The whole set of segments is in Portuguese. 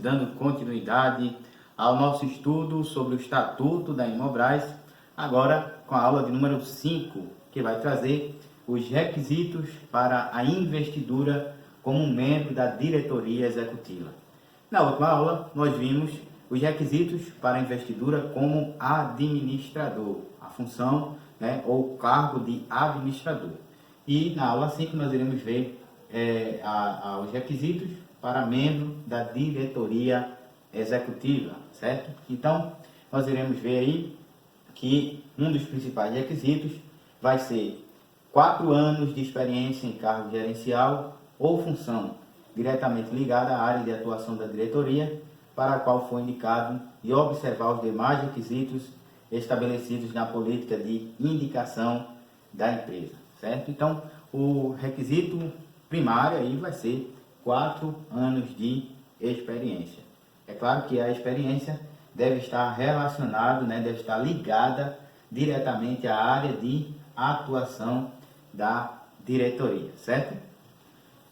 Dando continuidade ao nosso estudo sobre o Estatuto da Inmobras, agora com a aula de número 5, que vai trazer os requisitos para a investidura como membro da diretoria executiva. Na última aula, nós vimos os requisitos para a investidura como administrador, a função, ou cargo de administrador. E na aula 5 nós iremos ver os requisitos para membro da diretoria executiva, certo? Então, nós iremos ver aí que um dos principais requisitos vai ser 4 anos de experiência em cargo gerencial ou função diretamente ligada à área de atuação da diretoria para a qual foi indicado e observar os demais requisitos estabelecidos na política de indicação da empresa, certo? Então, o requisito primário aí vai ser 4 anos de experiência. É claro que a experiência deve estar relacionada, deve estar ligada diretamente à área de atuação da diretoria, certo?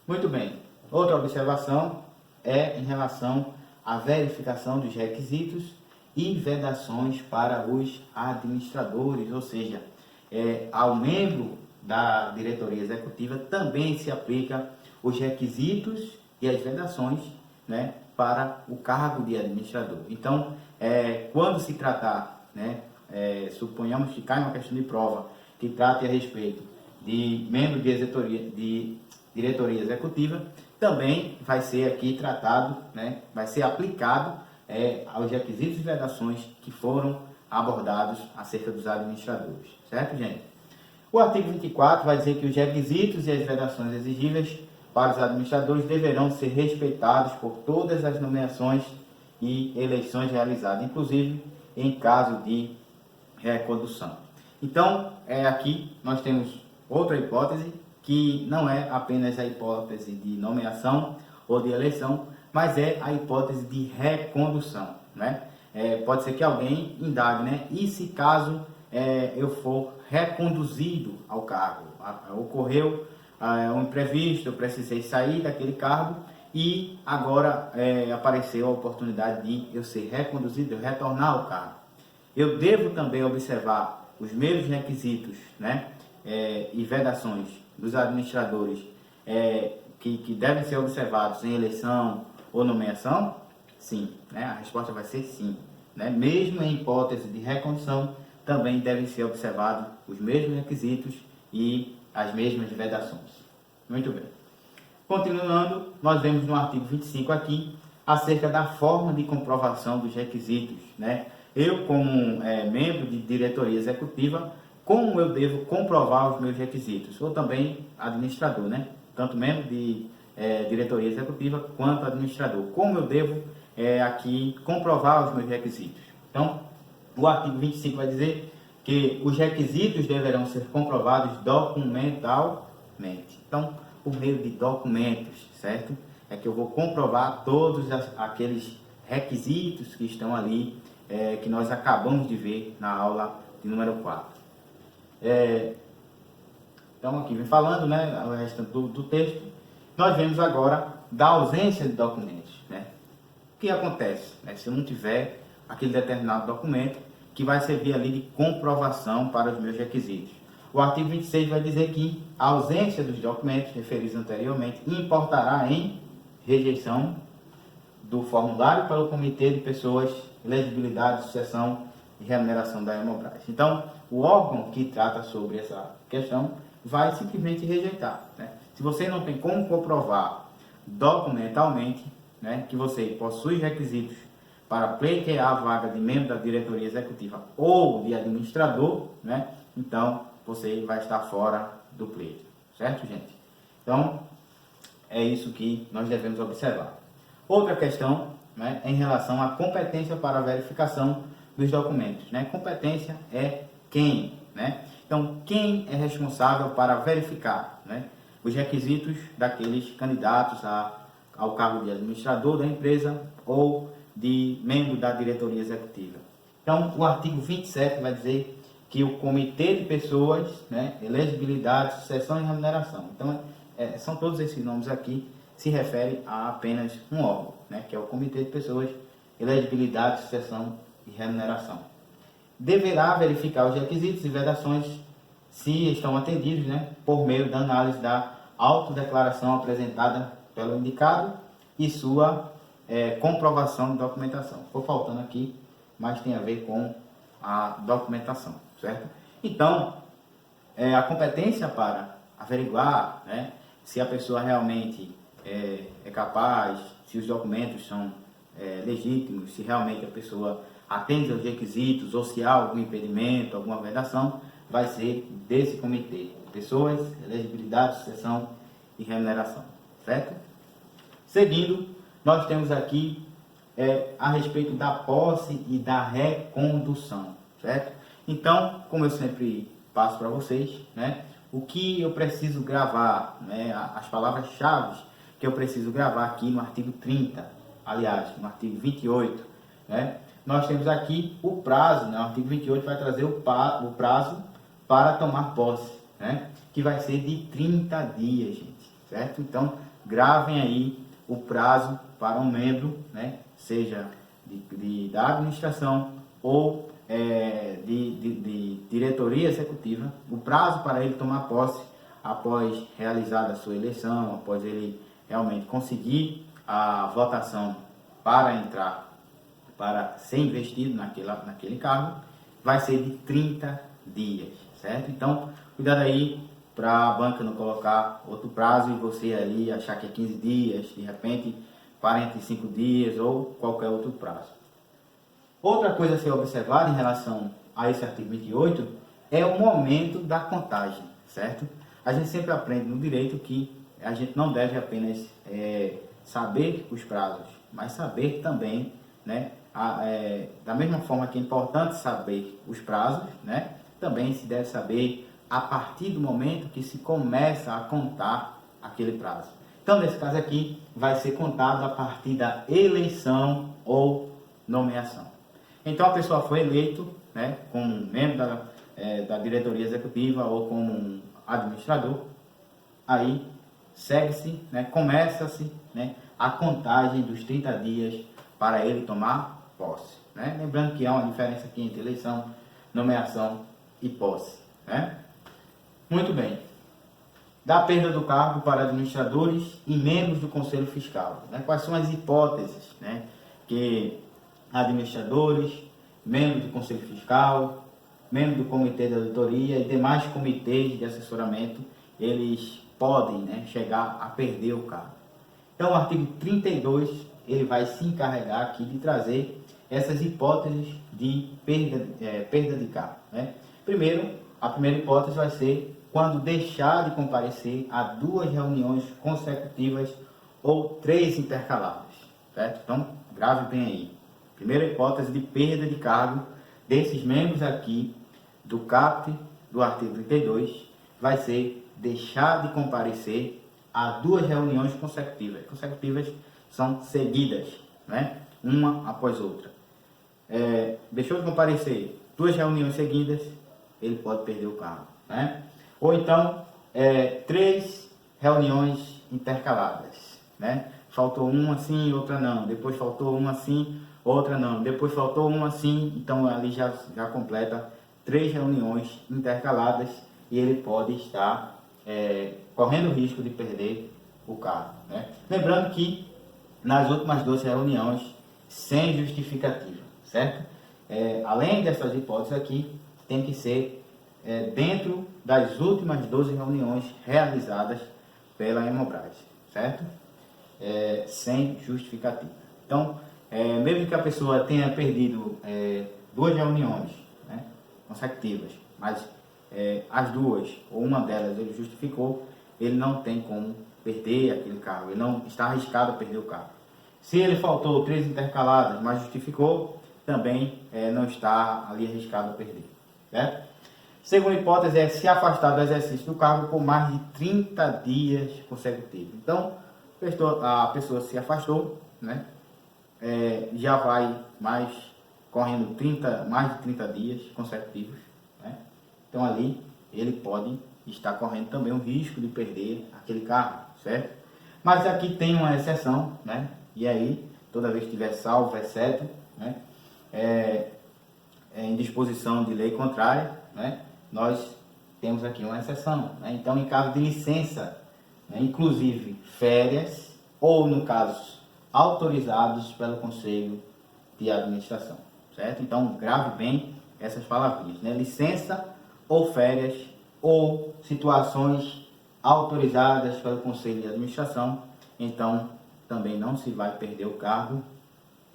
Muito bem. Outra observação é em relação à verificação dos requisitos e vedações para os administradores, ou seja, ao membro da diretoria executiva também se aplica os requisitos e as vedações, para o cargo de administrador. Então, quando se tratar, suponhamos que cai uma questão de prova que trate a respeito de membro de diretoria executiva, também vai ser aqui tratado, vai ser aplicado aos requisitos e vedações que foram abordados acerca dos administradores, certo, gente? O artigo 24 vai dizer que os requisitos e as vedações exigíveis para os administradores deverão ser respeitados por todas as nomeações e eleições realizadas, inclusive em caso de recondução. Então, aqui nós temos outra hipótese, que não é apenas a hipótese de nomeação ou de eleição, mas é a hipótese de recondução. Pode ser que alguém indague, e se caso eu for reconduzido ao cargo? Ocorreu um imprevisto, eu precisei sair daquele cargo e agora apareceu a oportunidade de eu ser reconduzido, eu retornar ao cargo. Eu devo também observar os mesmos requisitos, e vedações dos administradores que devem ser observados em eleição ou nomeação? Sim, a resposta vai ser sim. Mesmo em hipótese de recondução, também devem ser observados os mesmos requisitos e as mesmas vedações. Muito bem. Continuando, nós vemos no artigo 25 aqui, acerca da forma de comprovação dos requisitos. Eu, como membro de diretoria executiva, como eu devo comprovar os meus requisitos? Ou também administrador, tanto membro de diretoria executiva quanto administrador. Como eu devo aqui comprovar os meus requisitos? Então, o artigo 25 vai dizer que os requisitos deverão ser comprovados documentalmente. Então, por meio de documentos, certo? É que eu vou comprovar todos aqueles requisitos que estão ali, que nós acabamos de ver na aula de número 4. Então, aqui vem falando, o restante do texto. Nós vemos agora da ausência de documentos. O que acontece se eu não tiver aquele determinado documento que vai servir ali de comprovação para os meus requisitos? O artigo 26 vai dizer que a ausência dos documentos referidos anteriormente importará em rejeição do formulário pelo Comitê de Pessoas, Elegibilidade, Sucessão e Remuneração da Inmobras. Então, o órgão que trata sobre essa questão vai simplesmente rejeitar. Se você não tem como comprovar documentalmente que você possui requisitos para pleitear a vaga de membro da diretoria executiva ou de administrador, então você vai estar fora do pleito, certo, gente? Então, é isso que nós devemos observar. Outra questão é em relação à competência para a verificação dos documentos. Competência é quem? Então, quem é responsável para verificar os requisitos daqueles candidatos ao cargo de administrador da empresa ou de membro da diretoria executiva? Então, o artigo 27 vai dizer que o Comitê de Pessoas, Elegibilidade, Sucessão e Remuneração. Então, são todos esses nomes aqui, se referem a apenas um órgão. né, que é o Comitê de Pessoas, Elegibilidade, Sucessão e Remuneração. Deverá verificar os requisitos e vedações se estão atendidos, né, por meio da análise da autodeclaração apresentada pelo indicado e sua comprovação de documentação. Ficou faltando aqui, mas tem a ver com a documentação, certo? Então, a competência para averiguar, né, se a pessoa realmente é capaz, se os documentos são legítimos, se realmente a pessoa atende aos requisitos ou se há algum impedimento, alguma vedação, vai ser desse comitê. Pessoas, elegibilidade, sucessão e remuneração, certo? Seguindo, nós temos aqui a respeito da posse e da recondução, certo? Então, como eu sempre passo para vocês, né, o que eu preciso gravar, né, as palavras-chave que eu preciso gravar aqui no artigo 30, aliás, no artigo 28, né, nós temos aqui o prazo, né, o artigo 28 vai trazer o prazo para tomar posse, né, que vai ser de 30 dias, gente, certo? Então, gravem aí o prazo para um membro, né, seja da administração ou de diretoria executiva, o prazo para ele tomar posse após realizada a sua eleição, após ele realmente conseguir a votação para entrar, para ser investido naquele cargo, vai ser de 30 dias, certo? Então, cuidado aí para a banca não colocar outro prazo e você ali achar que é 15 dias, de repente 45 dias ou qualquer outro prazo. Outra coisa a ser observada em relação a esse artigo 28 é o momento da contagem, certo? A gente sempre aprende no direito que a gente não deve apenas saber os prazos, mas saber também, né, da mesma forma que é importante saber os prazos, né, também se deve saber a partir do momento que se começa a contar aquele prazo. Então, nesse caso aqui, vai ser contado a partir da eleição ou nomeação. Então, a pessoa foi eleito, né, como membro da diretoria executiva ou como um administrador, aí segue-se, né, começa-se, né, a contagem dos 30 dias para ele tomar posse, né? Lembrando que há uma diferença aqui entre eleição, nomeação e posse, né? Muito bem. Da perda do cargo para administradores e membros do Conselho Fiscal, né? Quais são as hipóteses, né, que administradores, membros do Conselho Fiscal, membros do Comitê de Auditoria e demais comitês de assessoramento, eles podem, né, chegar a perder o cargo. Então, o artigo 32, ele vai se encarregar aqui de trazer essas hipóteses de perda de cargo, né? Primeiro, a primeira hipótese vai ser quando deixar de comparecer a 2 reuniões consecutivas ou 3 intercaladas, certo? Então, grave bem aí. Primeira hipótese de perda de cargo desses membros aqui do CAPT do artigo 32 vai ser deixar de comparecer a 2 reuniões consecutivas. Consecutivas são seguidas, né? Uma após outra. Deixou de comparecer 2 reuniões seguidas, ele pode perder o cargo, né? Ou então, 3 reuniões intercaladas, né? Faltou uma sim, outra não. Depois faltou uma sim, outra não. Depois faltou uma sim, então ali já completa 3 reuniões intercaladas e ele pode estar correndo o risco de perder o cargo, né? Lembrando que nas últimas 12 reuniões, sem justificativa, certo? Além dessas hipóteses aqui, tem que ser dentro das últimas 12 reuniões realizadas pela Hemobras, certo? Sem justificativa. Então, mesmo que a pessoa tenha perdido 2 reuniões, né, consecutivas, mas as 2 ou uma delas ele justificou, ele não tem como perder aquele cargo, ele não está arriscado a perder o cargo. Se ele faltou 3 intercaladas, mas justificou, também não está ali arriscado a perder, certo? Segunda hipótese é se afastar do exercício do cargo por mais de 30 dias consecutivos. Então, a pessoa se afastou, né? Já vai correndo mais de 30 dias consecutivos, né? Então ali ele pode estar correndo também o risco de perder aquele cargo, certo? Mas aqui tem uma exceção, né? E aí toda vez que tiver salvo, exceto, né, em disposição de lei contrária, né, nós temos aqui uma exceção, né? Então, em caso de licença, né, inclusive férias, ou no caso, autorizados pelo Conselho de Administração, certo? Então, grave bem essas palavrinhas, né? Licença ou férias, ou situações autorizadas pelo Conselho de Administração, então também não se vai perder o cargo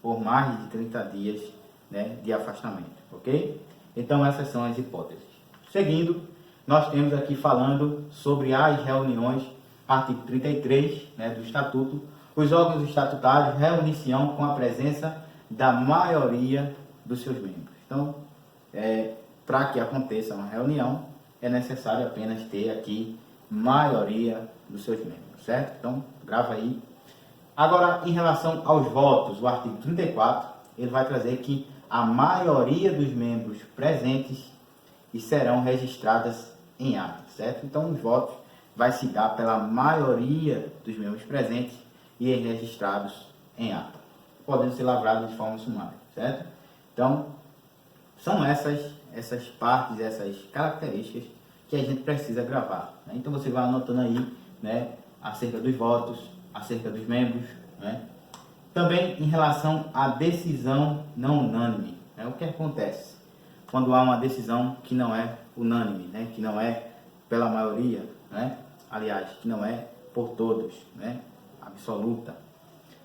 por mais de 30 dias, né, de afastamento, ok? Então essas são as hipóteses. Seguindo, nós temos aqui falando sobre as reuniões, artigo 33, né, do Estatuto. Os órgãos estatutários reunir-se-ão com a presença da maioria dos seus membros. Então, para que aconteça uma reunião, é necessário apenas ter aqui maioria dos seus membros, certo? Então, grava aí. Agora, em relação aos votos, o artigo 34, ele vai trazer que a maioria dos membros presentes e serão registradas em ata, certo? Então, os votos vai se dar pela maioria dos membros presentes e registrados em ata, podendo ser lavrados de forma sumária, certo? Então, são essas partes, essas características que a gente precisa gravar, né? Então, você vai anotando aí, né, acerca dos votos, acerca dos membros, né? Também em relação à decisão não unânime, né? O que acontece quando há uma decisão que não é unânime, né? Que não é pela maioria, né? Aliás, que não é por todos, né? Absoluta.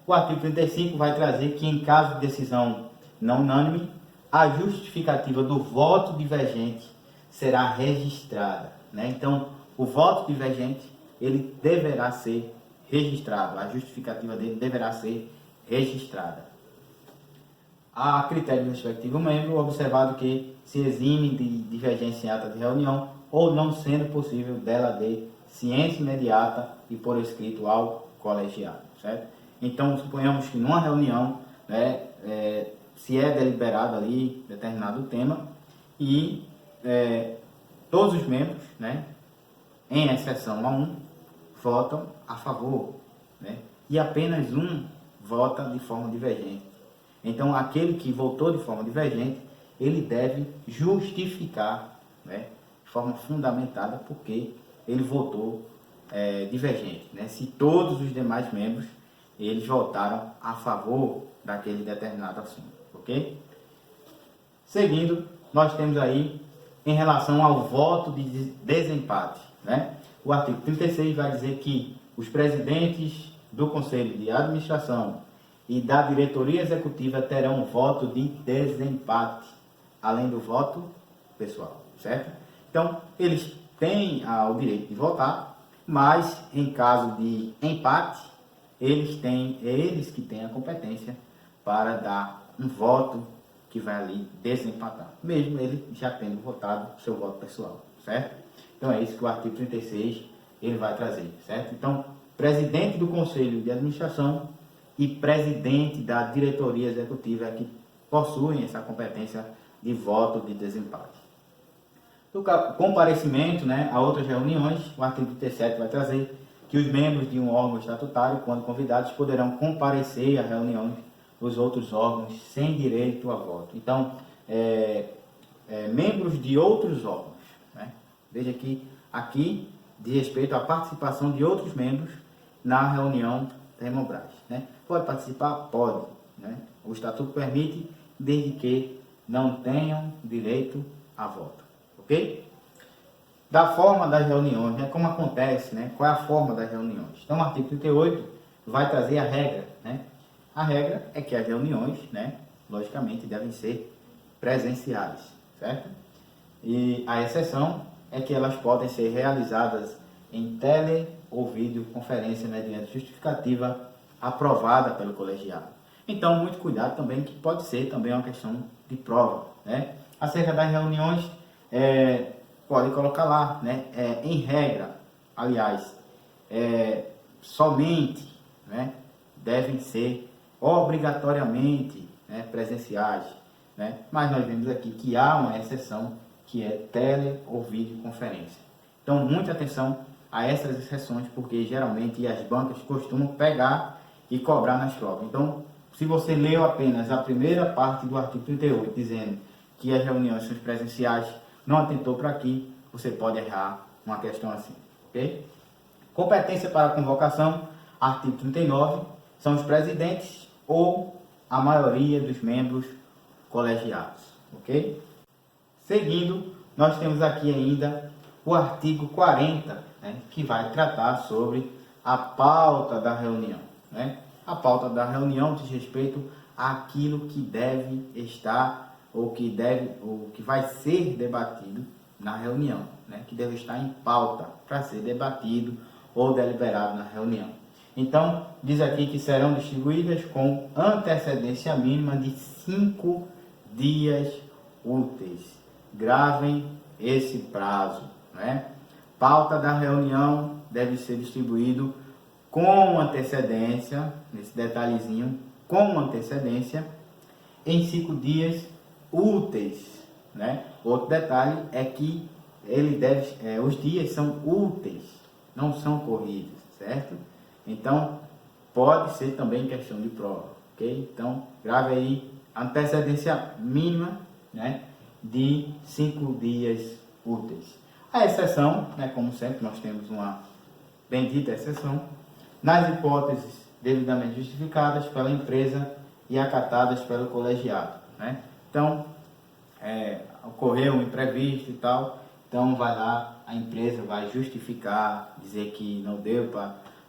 O artigo 35 vai trazer que em caso de decisão não unânime, a justificativa do voto divergente será registrada, né? Então, o voto divergente, ele deverá ser registrado, a justificativa dele deverá ser registrada. A critério do respectivo membro, observado que se exime de divergência em ata de reunião ou não sendo possível dela de ciência imediata e por escrito ao colegiado, certo? Então, suponhamos que numa reunião, né, se é deliberado ali determinado tema e todos os membros, né, em exceção a um, votam a favor, né, e apenas um vota de forma divergente. Então, aquele que votou de forma divergente, ele deve justificar, né, de forma fundamentada porque ele votou divergente, né? Se todos os demais membros eles votaram a favor daquele determinado assunto, ok? Seguindo, nós temos aí em relação ao voto de desempate, né? O artigo 36 vai dizer que os presidentes do Conselho de Administração e da diretoria executiva terão um voto de desempate, além do voto pessoal, certo? Então, eles têm o direito de votar, mas em caso de empate, eles que têm a competência para dar um voto que vai ali desempatar, mesmo ele já tendo votado seu voto pessoal, certo? Então é isso que o artigo 36 ele vai trazer, certo? Então, presidente do Conselho de Administração e presidente da diretoria executiva que possuem essa competência de voto de desempate. No comparecimento, né, a outras reuniões, o artigo 37 vai trazer que os membros de um órgão estatutário, quando convidados, poderão comparecer a reuniões dos outros órgãos sem direito a voto. Então, membros de outros órgãos, né? Veja que aqui diz respeito à participação de outros membros na reunião da Hemobras, né? Pode participar? Pode, né? O Estatuto permite, desde que não tenham direito a voto, ok? Da forma das reuniões, né? Como acontece, né? Qual é a forma das reuniões? Então, o artigo 38 vai trazer a regra, né? A regra é que as reuniões, né, logicamente, devem ser presenciais, certo? E a exceção é que elas podem ser realizadas em tele ou videoconferência mediante justificativa aprovada pelo colegiado. Então, muito cuidado também, que pode ser também uma questão de prova, né? Acerca das reuniões, pode colocar lá, né? Em regra, aliás, somente, né, devem ser obrigatoriamente, né, presenciais, né? Mas nós vemos aqui que há uma exceção, que é tele ou videoconferência. Então, muita atenção a essas exceções, porque geralmente as bancas costumam pegar e cobrar nas provas. Então, se você leu apenas a primeira parte do artigo 38, dizendo que as reuniões são presenciais, não atentou para aqui, você pode errar uma questão assim, ok? Competência para a convocação, artigo 39, são os presidentes ou a maioria dos membros colegiados, ok? Seguindo, nós temos aqui ainda o artigo 40, né, que vai tratar sobre a pauta da reunião, né? A pauta da reunião diz respeito àquilo que deve estar ou que vai ser debatido na reunião, né? Que deve estar em pauta para ser debatido ou deliberado na reunião. Então, diz aqui que serão distribuídas com antecedência mínima de 5 dias úteis. Gravem esse prazo, né? Pauta da reunião deve ser distribuído com antecedência, nesse detalhezinho, com antecedência, em 5 dias úteis, né? Outro detalhe é que os dias são úteis, não são corridos, certo? Então, pode ser também questão de prova, ok? Então, grave aí a antecedência mínima, né, de 5 dias úteis. A exceção, né, como sempre, nós temos uma bendita exceção, nas hipóteses devidamente justificadas pela empresa e acatadas pelo colegiado, né? Então, ocorreu um imprevisto e tal, então vai lá, a empresa vai justificar, dizer que não deu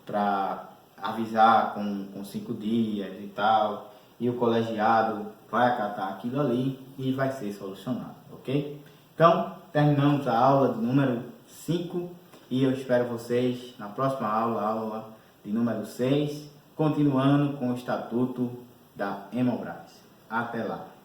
para avisar com 5 dias e tal, e o colegiado vai acatar aquilo ali e vai ser solucionado, ok? Então, terminamos a aula de número 5 e eu espero vocês na próxima aula, aula de número 6, continuando com o Estatuto da Hemobras. Até lá!